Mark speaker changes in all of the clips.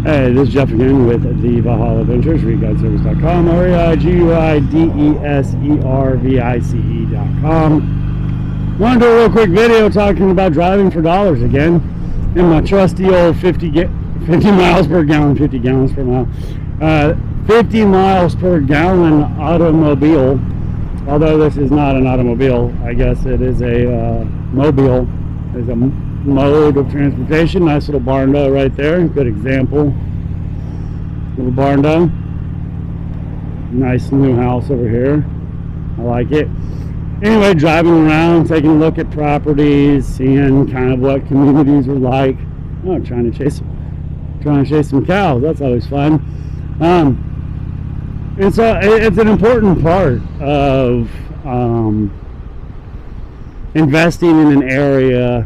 Speaker 1: Hey, this is Jeff again with the Valhalla Adventures, ReguideService.com, ReiguideService.com. Want to do a real quick video talking about driving for dollars again in my trusty old 50 miles per gallon, 50 gallons per mile, 50 miles per gallon automobile. Although this is not an automobile, I guess it is a mobile. It's a mode of transportation. Nice little barn door right there. Good example. Little barn door. Nice new house over here. I like it. Anyway, driving around, taking a look at properties, seeing kind of what communities are like. Oh, trying to chase some cows. That's always fun. And so it's an important part of investing in an area,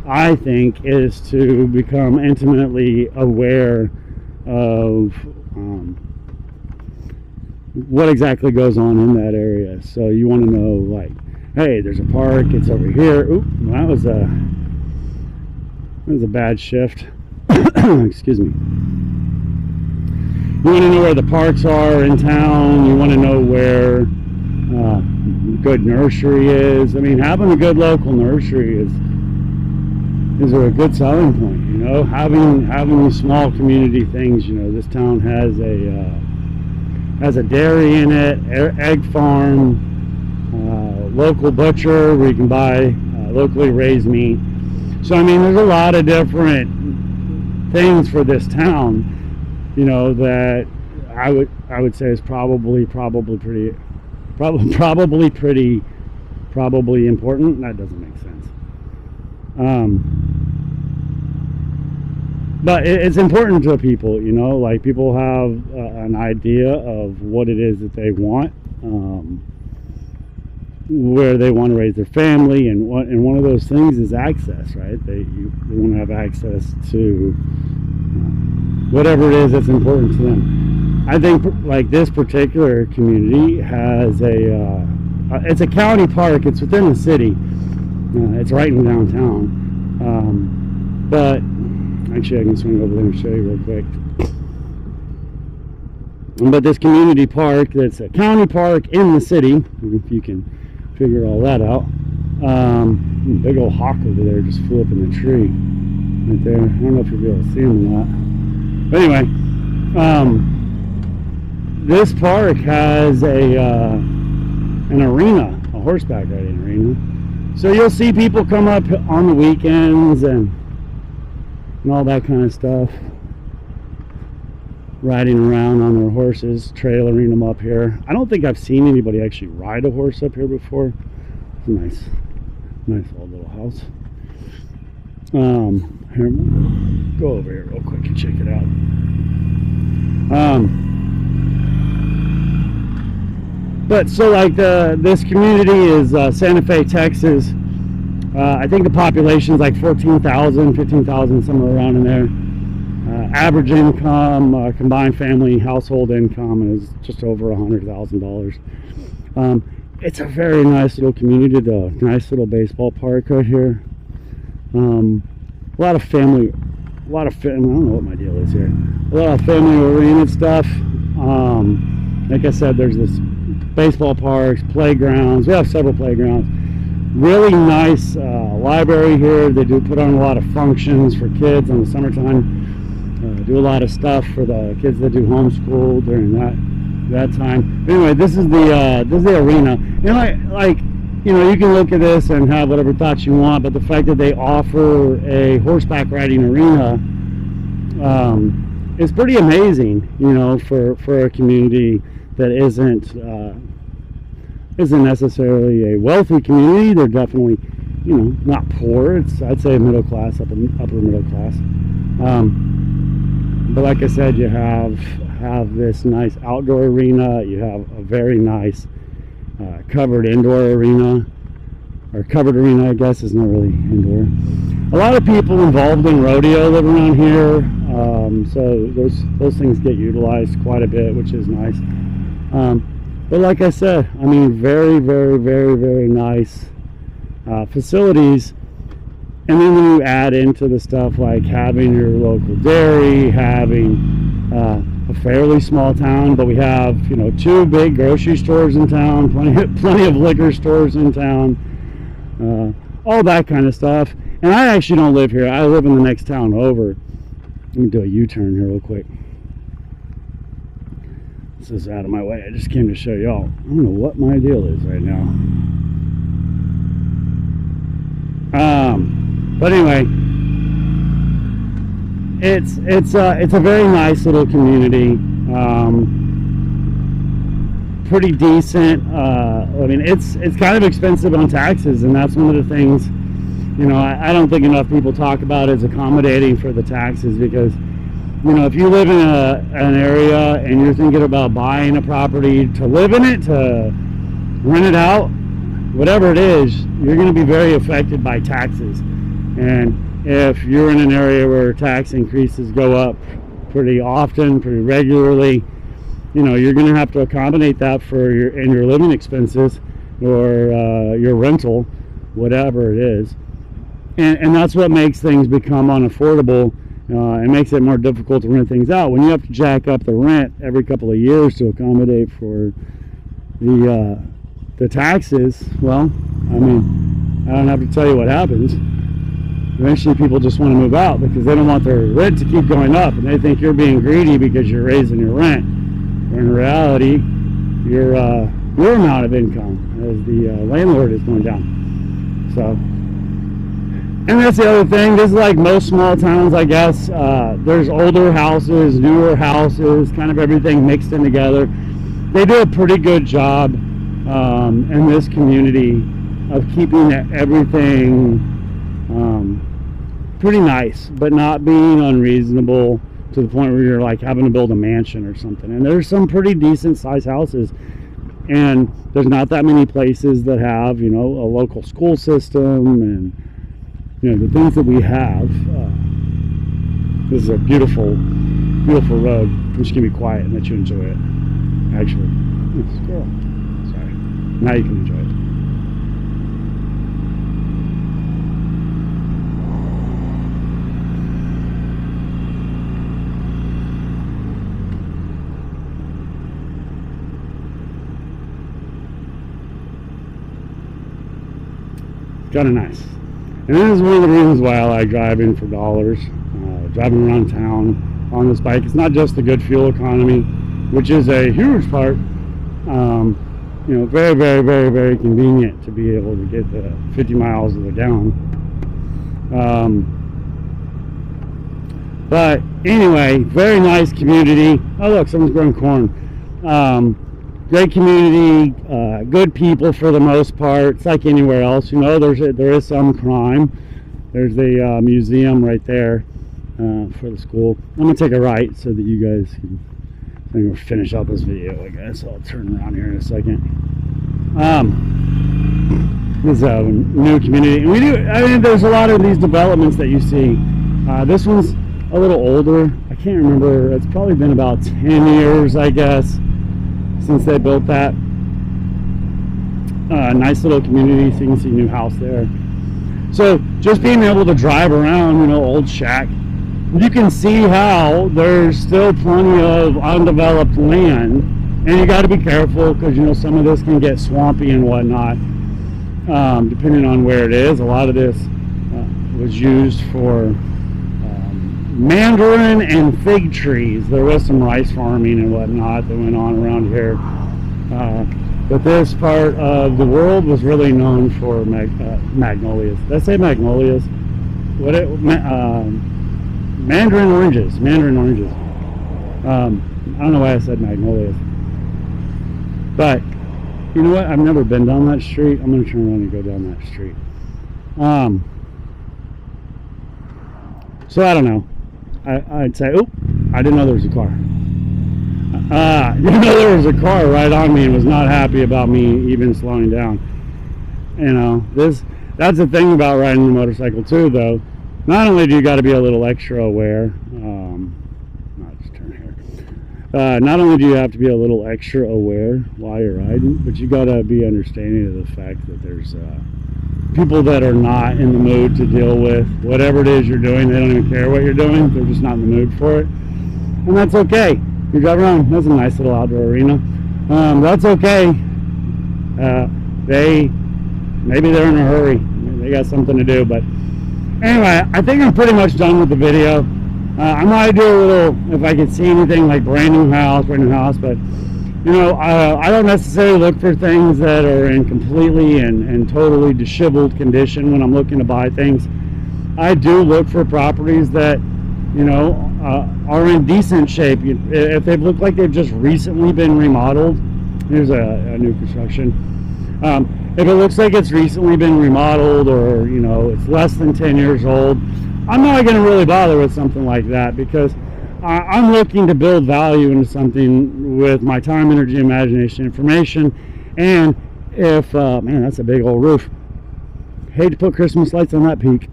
Speaker 1: I think, is to become intimately aware of what exactly goes on in that area. So you want to know, like, hey, there's a park, it's over here. Oop, that was a bad shift. Excuse me. You want to know where the parks are in town. You want to know where good nursery is. I mean, having a good local nursery is a good selling point. You know, having these small community things. You know, this town has a dairy in it, egg farm, local butcher where you can buy locally raised meat. So I mean, there's a lot of different things for this town, you know, that I would say is probably important. That doesn't make sense. But it's important to people, you know, like people have an idea of what it is that they want, where they want to raise their family, and one of those things is access, right? They want to have access to whatever it is that's important to them. I think like this particular community has it's a county park. It's within the city. It's right in downtown. But actually, I can swing over there and show you real quick. But this community park, that's a county park in the city, if you can figure all that out. Big old hawk over there just flew up in the tree right there. I don't know if you'll be able to see him or not. But anyway, this park has an arena, a horseback riding arena. So you'll see people come up on the weekends and all that kind of stuff, riding around on their horses, trailering them up here. I don't think I've seen anybody actually ride a horse up here before. It's a nice old little house. Here, go over here real quick and check it out. But so like this community is Santa Fe, Texas. I think the population is like 14,000, 15,000, somewhere around in there. Average income, combined family household income is just over $100,000. It's a very nice little community, though. Nice little baseball park right here. A lot of family. I don't know what my deal is here. A lot of family-oriented stuff. Like I said, there's this baseball parks, playgrounds. We have several playgrounds. Really nice library here. They do put on a lot of functions for kids in the summertime. Do a lot of stuff for the kids that do homeschool during that time. Anyway, this is the arena. You know, like you know, you can look at this and have whatever thoughts you want, but the fact that they offer a horseback riding arena is pretty amazing. You know, for a community that isn't necessarily a wealthy community. They're definitely, you know, not poor. I'd say middle class, upper middle class. But like I said, you have this nice outdoor arena. You have a very nice covered indoor arena, or covered arena, I guess, is not really indoor. A lot of people involved in rodeo live around here, so those things get utilized quite a bit, which is nice. But like I said, I mean, very, very, very, very nice facilities And then when you add into the stuff like having your local dairy, having a fairly small town, but we have, you know, 2 big grocery stores in town, plenty of liquor stores in town, all that kind of stuff. And I actually don't live here. I live in the next town over. Let me do a U-turn here real quick. This is out of my way. I just came to show y'all. I don't know what my deal is right now. But anyway, it's a very nice little community. Pretty decent. I mean, it's kind of expensive on taxes, and that's one of the things, you know, I don't think enough people talk about is accommodating for the taxes, because, you know, if you live in an area and you're thinking about buying a property to live in it, to rent it out, whatever it is, you're going to be very affected by taxes. And if you're in an area where tax increases go up pretty often, pretty regularly, you know, you're going to have to accommodate that for your living expenses, or your rental, whatever it is. And that's what makes things become unaffordable. It makes it more difficult to rent things out when you have to jack up the rent every couple of years to accommodate for the taxes. Well, I mean, I don't have to tell you what happens. Eventually people just want to move out because they don't want their rent to keep going up, and they think you're being greedy because you're raising your rent. In reality, your amount of income as the landlord is going down. So, and that's the other thing. This is like most small towns, I guess. There's older houses, newer houses, kind of everything mixed in together. They do a pretty good job in this community of keeping everything pretty nice, but not being unreasonable to the point where you're like having to build a mansion or something. And there's some pretty decent sized houses, and there's not that many places that have, you know, a local school system and, you know, the things that we have. This is a beautiful, beautiful road. I'm just gonna be quiet and let you enjoy it. Actually, squirrel. Sorry. Now you can enjoy it. Kind of nice. And this is one of the reasons why I like driving for dollars, driving around town on this bike. It's not just the good fuel economy, which is a huge part. You know, very, very, very, very convenient to be able to get the 50 miles of the gallon. But anyway, very nice community. Oh look, someone's growing corn. Great community, good people for the most part. It's like anywhere else, you know. There is some crime. There's the museum right there for the school. I'm gonna take a right so that you guys can. I'm gonna finish up this video, I guess. I'll turn around here in a second. This is a new community, and we do. I mean, there's a lot of these developments that you see. This one's a little older. I can't remember. It's probably been about 10 years, I guess, since they built that. Nice little community, so you can see a new house there. So just being able to drive around, you know, old shack, you can see how there's still plenty of undeveloped land, and you got to be careful because, you know, some of this can get swampy and whatnot, depending on where it is. A lot of this was used for mandarin and fig trees. There was some rice farming and whatnot that went on around here, but this part of the world was really known for magnolias. Did I say magnolias? Mandarin oranges. I don't know why I said magnolias, but you know what? I've never been down that street. I'm going to turn around and go down that street. So I don't know. I'd say, oh, I didn't know there was a car. You know, there was a car right on me and was not happy about me even slowing down. You know, that's the thing about riding a motorcycle too, though. Not only do you got to be a little extra aware, I'll just turn here. Not only do you have to be a little extra aware while you're riding, but you got to be understanding of the fact that there's people that are not in the mood to deal with whatever it is you're doing. They don't even care what you're doing. They're just not in the mood for it. And that's okay. You drive around. That's a nice little outdoor arena. That's okay. Maybe they're in a hurry. They got something to do. But anyway, I think I'm pretty much done with the video. I might do a little, if I could see anything like brand new house, but you know, I don't necessarily look for things that are in completely and totally disheveled condition when I'm looking to buy things. I do look for properties that, you know, are in decent shape. If they look like they've just recently been remodeled, here's a new construction. If it looks like it's recently been remodeled, or you know, it's less than 10 years old, I'm not going to really bother with something like that, because I'm looking to build value into something with my time, energy, imagination, information. And if man, that's a big old roof. Hate to put Christmas lights on that peak.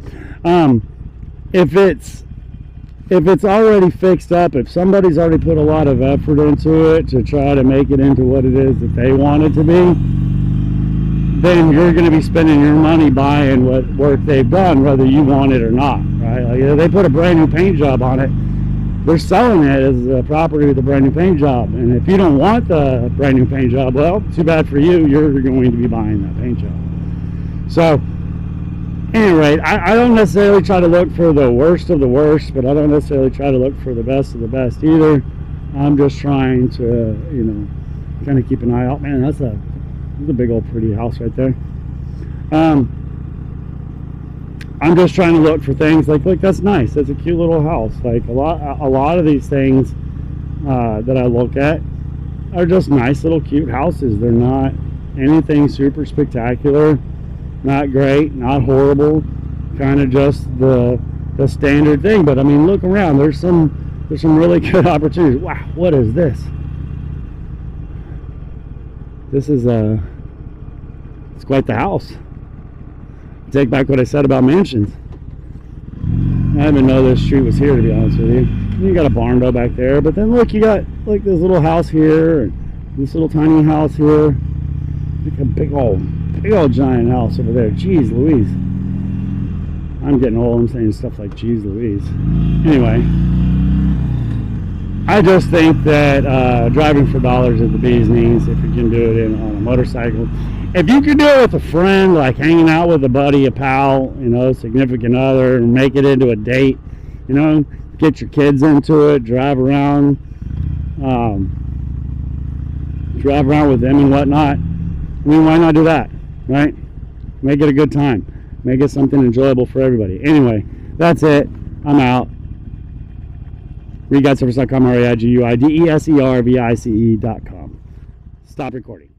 Speaker 1: If it's already fixed up, if somebody's already put a lot of effort into it to try to make it into what it is that they want it to be, then you're going to be spending your money buying what work they've done, whether you want it or not, right? Like, if they put a brand new paint job on it, they're selling it as a property with a brand new paint job. And if you don't want the brand new paint job, well, too bad for you. You're going to be buying that paint job. So anyway, I don't necessarily try to look for the worst of the worst, but I don't necessarily try to look for the best of the best either. I'm just trying to, you know, kind of keep an eye out. Man, that's a big old pretty house right there. I'm just trying to look for things like, look, that's nice. That's a cute little house. Like a lot of these things that I look at are just nice little cute houses. They're not anything super spectacular, not great, not horrible, kind of just the standard thing. But I mean, look around. There's some really good opportunities. Wow, what is this? This is it's quite the house. Take back what I said about mansions. I didn't even know this street was here, to be honest with you. You got a barn door back there, but then look, you got like this little house here, and this little tiny house here, like a big old giant house over there. Jeez Louise. I'm getting old. I'm saying stuff like jeez Louise. Anyway, I just think that driving for dollars is the bee's knees if you can do it on a motorcycle. If you can do it with a friend, like hanging out with a buddy, a pal, you know, significant other, and make it into a date, you know, get your kids into it, drive around with them and whatnot. I mean, why not do that, right? Make it a good time. Make it something enjoyable for everybody. Anyway, that's it. I'm out. ReGuideService.com, ReiguideService.com. Stop recording.